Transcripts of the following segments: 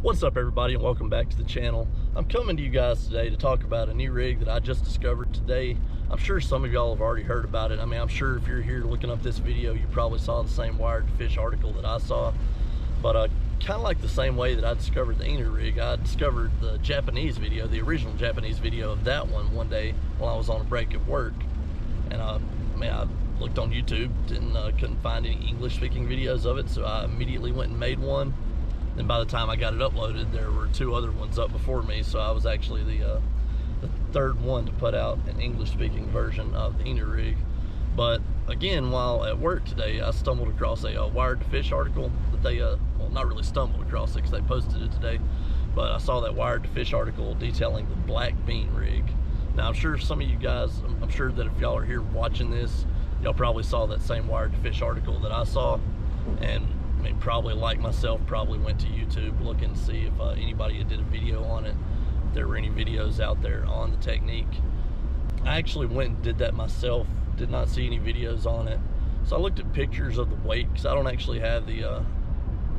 What's up, everybody, and welcome back to the channel. I'm coming to you guys today to talk about a new rig that I just discovered today. I'm sure some of y'all have already heard about it. I mean, I'm sure if you're here looking up this video, you probably saw the same wired to fish article that I saw. But kind of like the same way that I discovered the INU rig, I discovered the Japanese video, the original Japanese video of that one day while I was on a break at work. And I looked on YouTube and couldn't find any English-speaking videos of it, so I immediately went and made one. And by the time I got it uploaded, there were two other ones up before me, so I was actually the third one to put out an English-speaking version of the INU rig. But again, while at work today, I stumbled across a wired to fish article that they, well, not really stumbled across it because they posted it today, but I saw that wired to fish article detailing the black bean rig. Now, I'm sure some of you guys, I'm sure that if y'all are here watching this, y'all probably saw that same wired to fish article that I saw, and I mean, probably like myself, probably went to YouTube looking to see if anybody did a video on it, if there were any videos out there on the technique. I actually went and did that myself, did not see any videos on it. So I looked at pictures of the weight, because I don't actually have the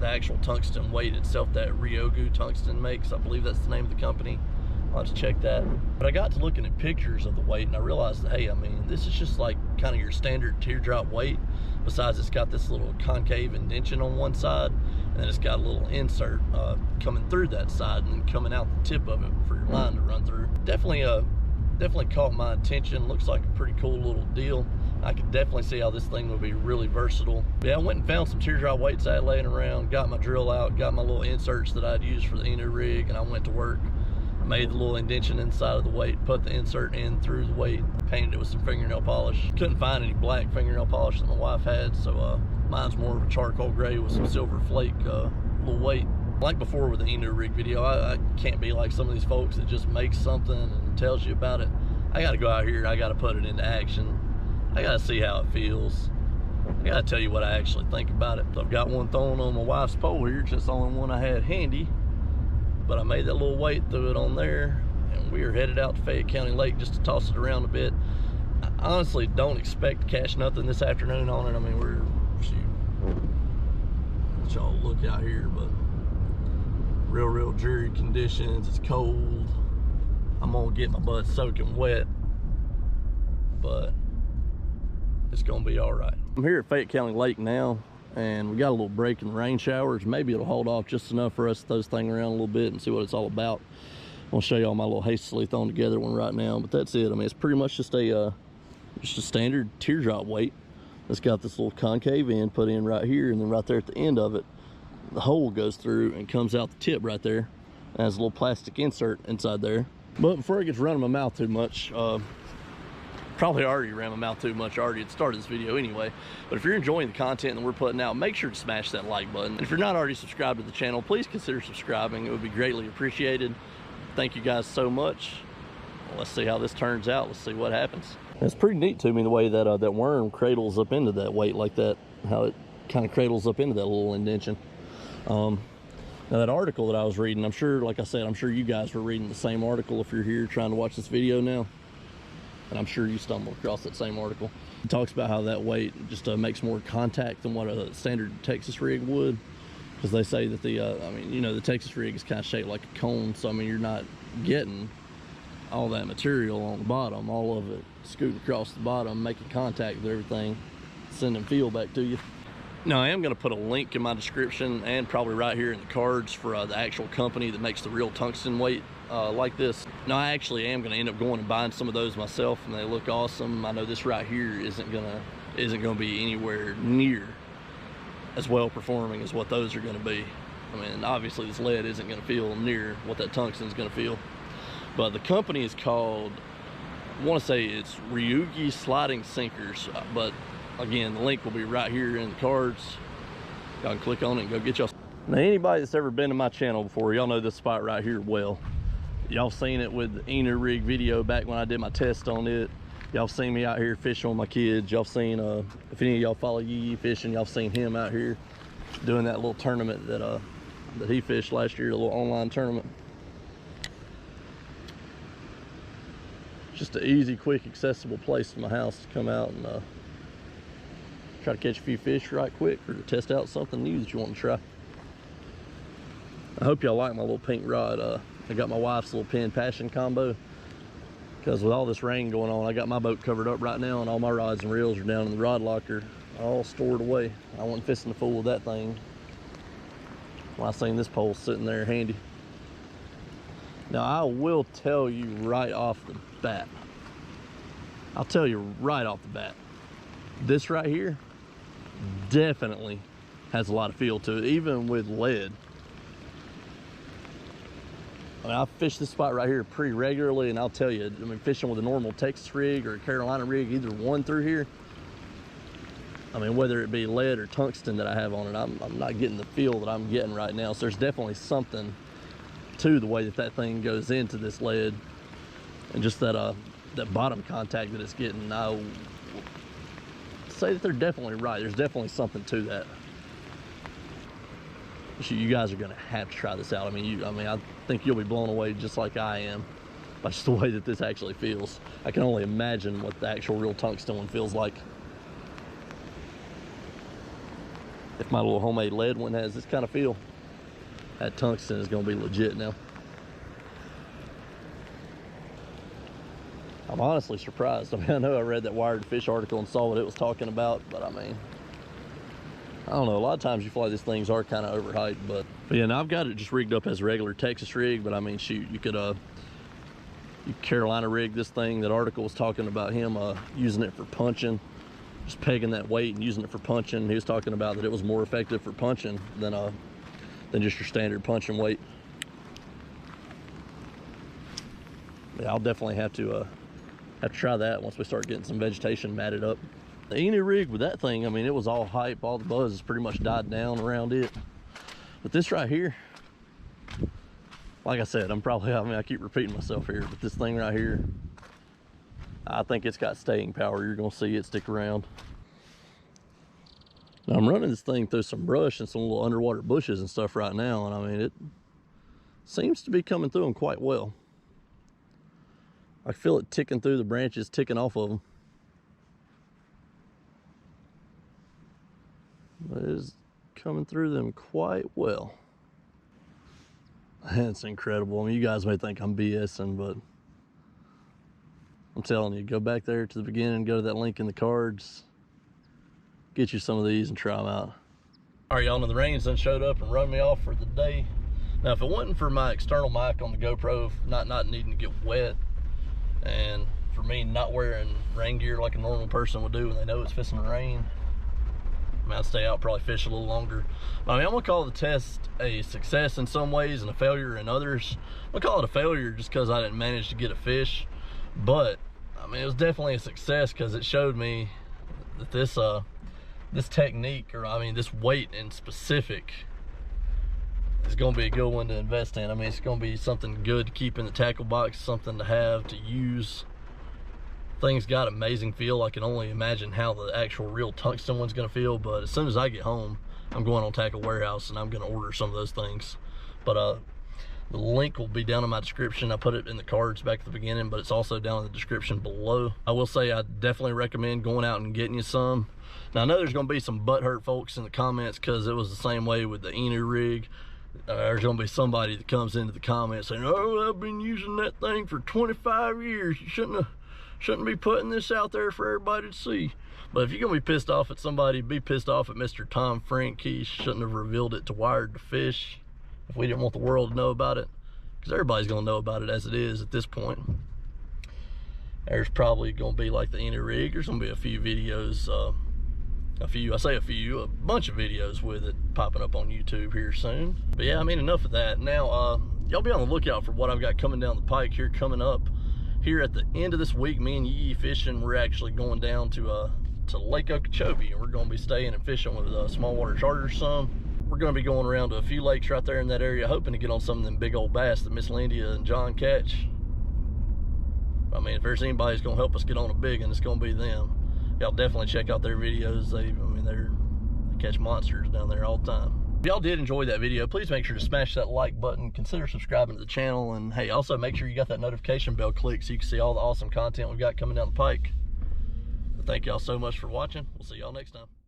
actual tungsten weight itself that Ryogu Tungsten makes. I believe that's the name of the company. I'll have to check that. But I got to looking at pictures of the weight, and I realized that, hey, I mean, this is just like kind of your standard teardrop weight. Besides, it's got this little concave indentation on one side, and then it's got a little insert coming through that side and then coming out the tip of it for your line to run through. Definitely caught my attention. Looks like a pretty cool little deal. I could definitely see how this thing would be really versatile. But yeah, I went and found some teardrop weights I had laying around, got my drill out, got my little inserts that I'd use for the INU rig, and I went to work. Made the little indentation inside of the weight, put the insert in through the weight, painted it with some fingernail polish. Couldn't find any black fingernail polish that my wife had, so mine's more of a charcoal gray with some silver flake little weight. Like before with the INU rig video, I can't be like some of these folks that just make something and tells you about it. I gotta go out here, I gotta put it into action. I gotta see how it feels. I gotta tell you what I actually think about it. So I've got one thrown on my wife's pole here, just the only one I had handy. But I made that little weight, threw it on there, and we are headed out to Fayette County Lake just to toss it around a bit. I honestly don't expect to catch nothing this afternoon on it. I mean, let y'all look out here, but real dreary conditions. It's cold. I'm gonna get my butt soaking wet, but it's gonna be all right. I'm here at Fayette County Lake now, and we got a little break in the rain showers. Maybe it'll hold off just enough for us to throw this thing around a little bit and see what it's all about. I'll show y'all my little hastily thrown together one right now, but that's it. I mean, it's pretty much just a standard teardrop weight. It's got this little concave end put in right here, and then right there at the end of it, the hole goes through and comes out the tip right there. It has a little plastic insert inside there. But before it gets running my mouth too much, probably already ran my mouth too much already at the start of this video anyway. But if you're enjoying the content that we're putting out, make sure to smash that like button. And if you're not already subscribed to the channel, please consider subscribing. It would be greatly appreciated. Thank you guys so much. Well, let's see how this turns out. Let's see what happens. It's pretty neat to me the way that that worm cradles up into that weight like that, how it kind of cradles up into that little indentation. Now that article that I was reading, I'm sure, like I said, I'm sure you guys were reading the same article if you're here trying to watch this video now. And I'm sure you stumbled across that same article. It talks about how that weight just makes more contact than what a standard Texas rig would. Because they say that I mean, you know, the Texas rig is kind of shaped like a cone. So, I mean, you're not getting all that material on the bottom, all of it scooting across the bottom, making contact with everything, sending feel back to you. Now, I am going to put a link in my description and probably right here in the cards for the actual company that makes the real tungsten weight like this. Now, I actually am going to end up going and buying some of those myself, and they look awesome. I know this right here isn't gonna be anywhere near as well performing as what those are going to be. I mean, obviously this lead isn't going to feel near what that tungsten is going to feel. But the company is called, I want to say it's Ryogu Sliding Sinkers, but again, the link will be right here in the cards. Y'all can click on it and go get y'all. Now, anybody that's ever been to my channel before, y'all know this spot right here well. Y'all seen it with the INU rig video back when I did my test on it. Y'all seen me out here fishing with my kids. Y'all seen, if any of y'all follow Yee fishing, y'all seen him out here doing that little tournament that he fished last year, a little online tournament. Just an easy, quick, accessible place to my house to come out and try to catch a few fish right quick, or to test out something new that you want to try. I hope y'all like my little pink rod. I got my wife's little Penn Passion combo, because with all this rain going on, I got my boat covered up right now, and all my rods and reels are down in the rod locker, all stored away. I wasn't fishing the fool with that thing when I seen this pole sitting there handy. Now, I will tell you right off the bat, I'll tell you right off the bat, this right here definitely has a lot of feel to it, even with lead. I mean, I fish this spot right here pretty regularly, and I'll tell you, I mean, fishing with a normal Texas rig or a Carolina rig, either one through here, I mean, whether it be lead or tungsten that I have on it, I'm not getting the feel that I'm getting right now. So there's definitely something to the way that that thing goes into this lead, and just that that bottom contact that it's getting. I say that they're definitely right. There's definitely something to that. You guys are gonna have to try this out. I mean, I think you'll be blown away just like I am by just the way that this actually feels. I can only imagine what the actual real tungsten one feels like. If my little homemade lead one has this kind of feel, that tungsten is gonna be legit now. I'm honestly surprised. I mean, I know I read that Wired Fish article and saw what it was talking about, but I mean, I don't know, a lot of times you feel like these things are kind of overhyped, but yeah, now I've got it just rigged up as a regular Texas rig, but I mean, shoot, you could you Carolina rig this thing. That article was talking about him using it for punching, just pegging that weight and using it for punching. He was talking about that it was more effective for punching than just your standard punching weight. Yeah, I'll definitely have to try that once we start getting some vegetation matted up. The INU rig with that thing, I mean, it was all hype. All the buzz has pretty much died down around it. But this right here, like I said, I keep repeating myself here, but this thing right here, I think it's got staying power. You're gonna see it stick around. Now, I'm running this thing through some brush and some little underwater bushes and stuff right now, and I mean, it seems to be coming through them quite well. I feel it ticking through the branches, ticking off of them. But it is coming through them quite well. It's incredible. I mean, you guys may think I'm BSing, but I'm telling you, go back there to the beginning, go to that link in the cards, get you some of these and try them out. All right, y'all know the rain's done showed up and run me off for the day. Now, if it wasn't for my external mic on the GoPro not needing to get wet, and for me not wearing rain gear like a normal person would do when they know it's fixing to rain, I mean, I'd stay out, probably fish a little longer. But, I mean, I'm gonna call the test a success in some ways and a failure in others. I'm gonna call it a failure just because I didn't manage to get a fish. But, I mean, it was definitely a success because it showed me that this technique, or I mean, this weight in specific, is gonna be a good one to invest in. I mean, it's gonna be something good to keep in the tackle box, something to have to use. Thing's got amazing feel. I can only imagine how the actual real tungsten one's gonna feel, but as soon as I get home, I'm going on Tackle Warehouse and I'm gonna order some of those things. But the link will be down in my description. I put it in the cards back at the beginning, but it's also down in the description below. I will say I definitely recommend going out and getting you some. Now, I know there's gonna be some butthurt folks in the comments because it was the same way with the INU rig. There's gonna be somebody that comes into the comments saying, "Oh, I've been using that thing for 25 years. You shouldn't be putting this out there for everybody to see." But if you're gonna be pissed off at somebody, be pissed off at Mr. Tom Frank. He shouldn't have revealed it to Wired to Fish if we didn't want the world to know about it, because everybody's gonna know about it as it is at this point. There's probably gonna be, like the INU rig, there's gonna be a few videos, a bunch of videos with it popping up on YouTube here soon. But yeah, I mean, enough of that. Now, y'all be on the lookout for what I've got coming down the pike here coming up. Here at the end of this week, me and Yee Fishing, we're actually going down to Lake Okeechobee, and we're going to be staying and fishing with small water charters some. We're going to be going around to a few lakes right there in that area, hoping to get on some of them big old bass that Miss Lindia and John catch. I mean, if there's anybody who's going to help us get on a big one, it's going to be them. Y'all definitely check out their videos. They catch monsters down there all the time. If y'all did enjoy that video, please make sure to smash that like button, consider subscribing to the channel, and hey, also make sure you got that notification bell clicked so you can see all the awesome content we've got coming down the pike. But thank y'all so much for watching. We'll see y'all next time.